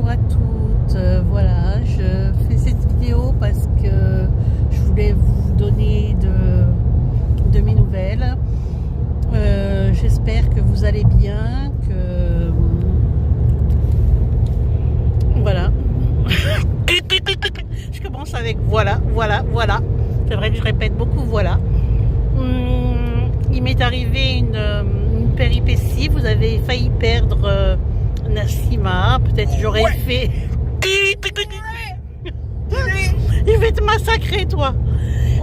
bonjour à toutes. Voilà, je fais cette vidéo parce que je voulais vous donner de mes nouvelles. J'espère que vous allez bien, que voilà. Je commence avec voilà. C'est vrai que je répète beaucoup voilà. Il m'est arrivé une péripétie. Vous avez failli perdre Nassima. Peut-être j'aurais fait. Il va te massacrer, toi.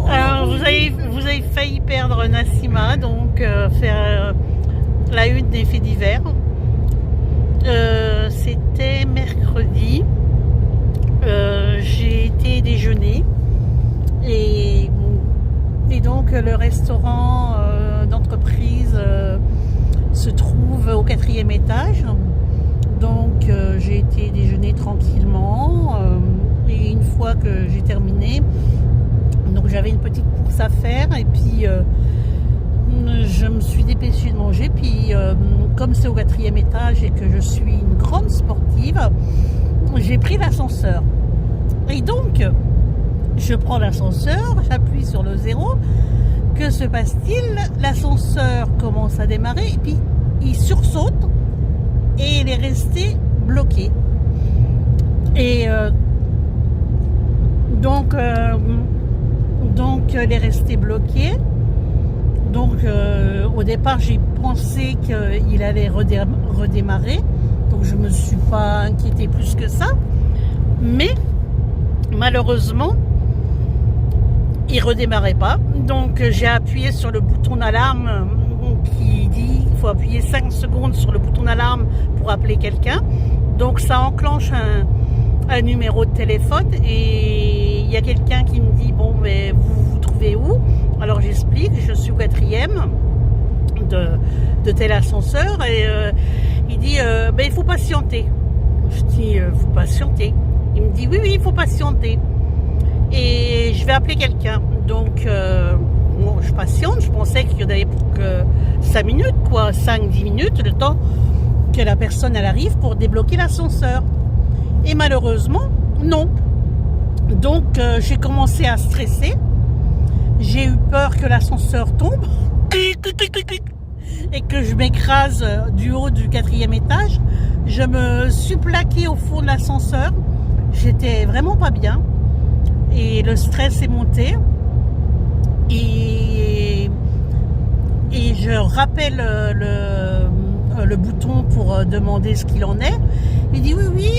Alors, vous avez failli perdre Nassima, donc faire la une des faits divers. C'était mercredi. J'ai été déjeuner et donc le restaurant d'entreprise se trouve au 4e étage. Donc j'ai été déjeuner tranquillement et une fois que j'ai terminé, donc j'avais une petite course à faire et puis je me suis dépêchée de manger. Puis comme c'est au 4e étage et que je suis une grande sportive, j'ai pris l'ascenseur. Et donc je prends l'ascenseur, j'appuie sur le 0. Que se passe-t-il? L'ascenseur commence à démarrer et puis il sursaute et il est resté bloqué. Et donc il est resté bloqué. Donc au départ j'ai pensé qu'il allait redémarrer. Donc je me suis pas inquiétée plus que ça. Mais malheureusement il redémarrait pas. Donc j'ai appuyé sur le bouton d'alarme qui dit qu'il faut appuyer 5 secondes sur le bouton d'alarme pour appeler quelqu'un. Donc ça enclenche un numéro de téléphone et il y a quelqu'un qui me dit bon mais vous vous trouvez où? Alors j'explique, je suis au 4e de tel ascenseur et il dit il faut patienter. Je dis faut patienter. Il me dit oui il faut patienter et je vais appeler quelqu'un. Donc bon, je patiente, je pensais qu'il y en avait pour que 5 minutes, quoi, 5-10 minutes, le temps que la personne elle arrive pour débloquer l'ascenseur. Et malheureusement, non. Donc j'ai commencé à stresser. J'ai eu peur que l'ascenseur tombe et que je m'écrase du haut du 4e étage. Je me suis plaquée au fond de l'ascenseur. J'étais vraiment pas bien. Et le stress est monté. Et je rappelle le bouton pour demander ce qu'il en est. Il dit oui,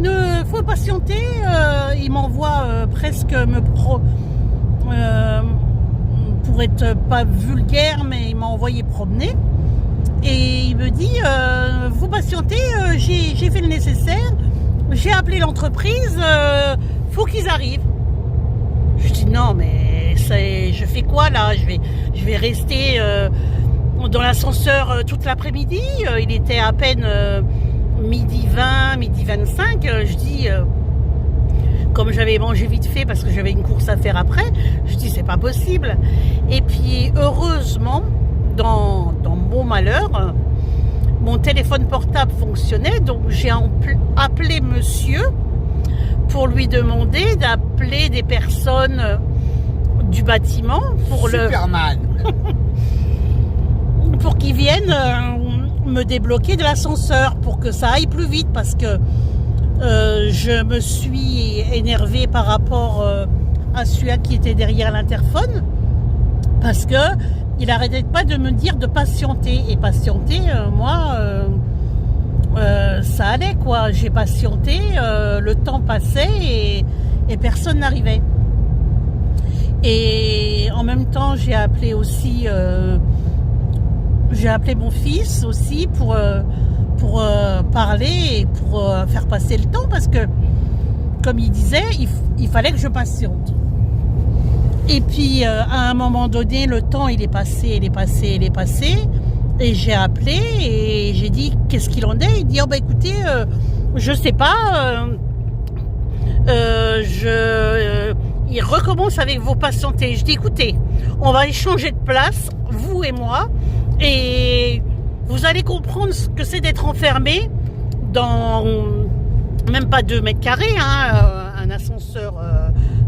ne faut patienter. Il m'envoie presque pour être pas vulgaire, mais il m'a envoyé promener. Et il me dit faut patienter, j'ai fait le nécessaire, j'ai appelé l'entreprise, faut qu'ils arrivent. Je dis non mais je fais quoi là? Je vais rester dans l'ascenseur toute l'après-midi. Il était à peine midi 20, midi 25. Je dis comme j'avais mangé vite fait parce que j'avais une course à faire après, je dis c'est pas possible. Et puis heureusement dans mon malheur mon téléphone portable fonctionnait, donc j'ai appelé monsieur pour lui demander d'appeler des personnes du bâtiment pour Superman. pour qu'ils viennent me débloquer de l'ascenseur pour que ça aille plus vite parce que je me suis énervée par rapport à celui qui était derrière l'interphone parce que il arrêtait pas de me dire de patienter et patienter moi ça allait quoi, j'ai patienté, le temps passait et personne n'arrivait. Et en même temps j'ai appelé aussi mon fils aussi pour parler et pour faire passer le temps parce que comme il disait il fallait que je patiente. Et puis à un moment donné le temps il est passé et j'ai appelé et j'ai dit qu'est-ce qu'il en est. Il dit écoutez je sais pas il recommence avec vos patientés. Je dis écoutez on va échanger de place vous et moi et vous allez comprendre ce que c'est d'être enfermé dans même pas 2 mètres carrés, hein, un ascenseur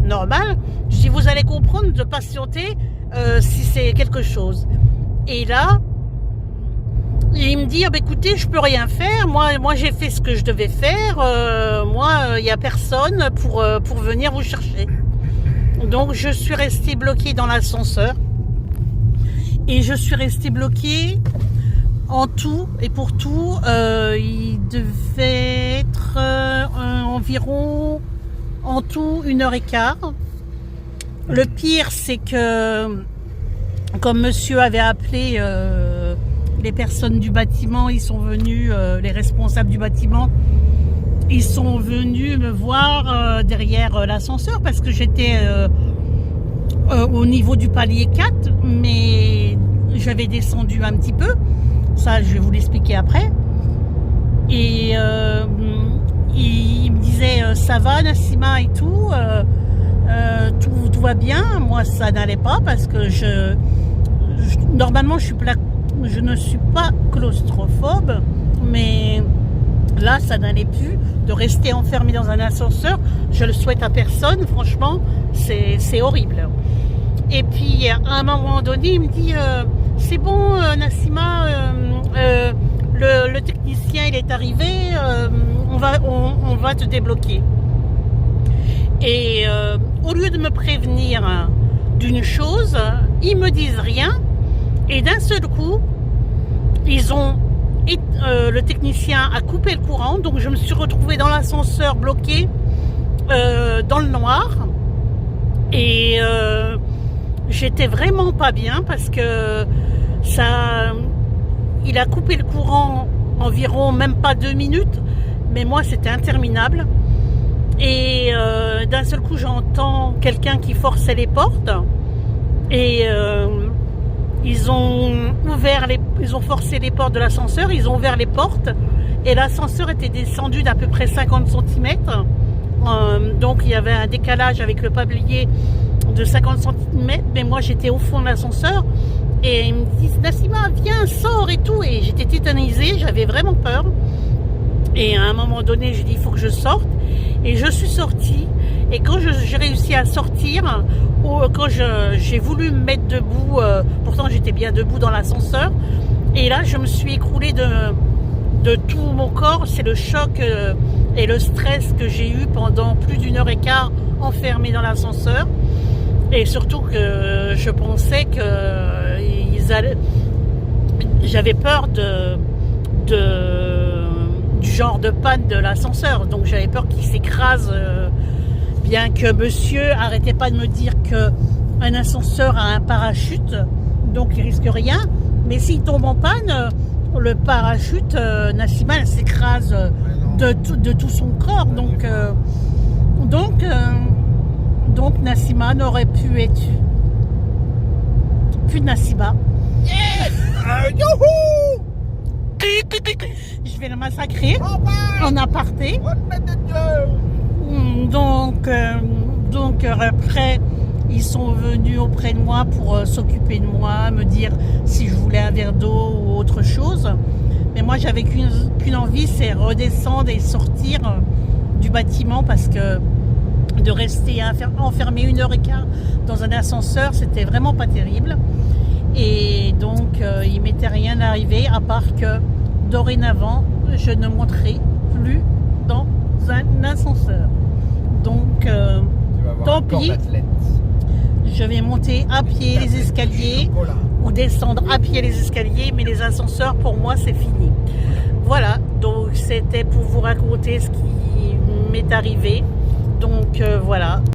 normal. Je dis, vous allez comprendre de patienter si c'est quelque chose. Et là, il me dit, ah, bah, écoutez, je peux rien faire. Moi j'ai fait ce que je devais faire. Moi, il n'y a personne pour venir vous chercher. Donc, je suis restée bloquée dans l'ascenseur. Et je suis restée bloquée en tout et pour tout. Il devait être environ en tout 1h15. Le pire, c'est que comme monsieur avait appelé les personnes du bâtiment, ils sont venus, les responsables du bâtiment, ils sont venus me voir derrière l'ascenseur parce que j'étais au niveau du palier 4, mais j'avais descendu un petit peu. Ça, je vais vous l'expliquer après. Et il me disait, ça va Nassima et tout, tout va bien. Moi, ça n'allait pas parce que normalement, je ne suis pas claustrophobe, mais là, ça n'allait plus de rester enfermé dans un ascenseur. Je le souhaite à personne, franchement, c'est horrible. Et puis, à un moment donné, il me dit, c'est bon, Nassima, le technicien, il est arrivé, on va te débloquer. Et au lieu de me prévenir d'une chose, ils me disent rien. Et d'un seul coup, le technicien a coupé le courant. Donc je me suis retrouvée dans l'ascenseur bloquée dans le noir. Et j'étais vraiment pas bien parce que il a coupé le courant environ même pas 2 minutes. Mais moi, c'était interminable. Et d'un seul coup, j'entends quelqu'un qui forçait les portes. Et ils ont forcé les portes de l'ascenseur. Ils ont ouvert les portes. Et l'ascenseur était descendu d'à peu près 50 cm. Donc, il y avait un décalage avec le palier de 50 cm. Mais moi, j'étais au fond de l'ascenseur. Et ils me disent, Nassima, viens, sors et tout. Et j'étais tétanisée. J'avais vraiment peur. Et à un moment donné, j'ai dit, il faut que je sorte. Et je suis sortie. Et quand j'ai réussi à sortir, quand j'ai voulu me mettre debout, pourtant j'étais bien debout dans l'ascenseur. Et là, je me suis écroulée de tout mon corps. C'est le choc et le stress que j'ai eu pendant plus d'1h15 enfermée dans l'ascenseur. Et surtout que je pensais que j'avais peur du genre de panne de l'ascenseur, donc j'avais peur qu'il s'écrase, bien que monsieur arrêtait pas de me dire qu'un ascenseur a un parachute, donc il risque rien, mais s'il tombe en panne, le parachute, Nassima, elle s'écrase de tout son corps, donc Nassima n'aurait pu être plus de Nassima. Youhou! Je vais le massacrer en aparté. Donc après, ils sont venus auprès de moi pour s'occuper de moi, me dire si je voulais un verre d'eau ou autre chose. Mais moi, j'avais qu'une envie, c'est redescendre et sortir du bâtiment parce que de rester enfermé 1h15 dans un ascenseur, c'était vraiment pas terrible. Et donc, il m'était rien arrivé à part que dorénavant, je ne monterai plus dans un ascenseur. Donc, tant pis, je vais monter à pied les escaliers ou descendre à pied les escaliers, mais les ascenseurs, pour moi, c'est fini. Voilà, donc c'était pour vous raconter ce qui m'est arrivé. Donc, voilà.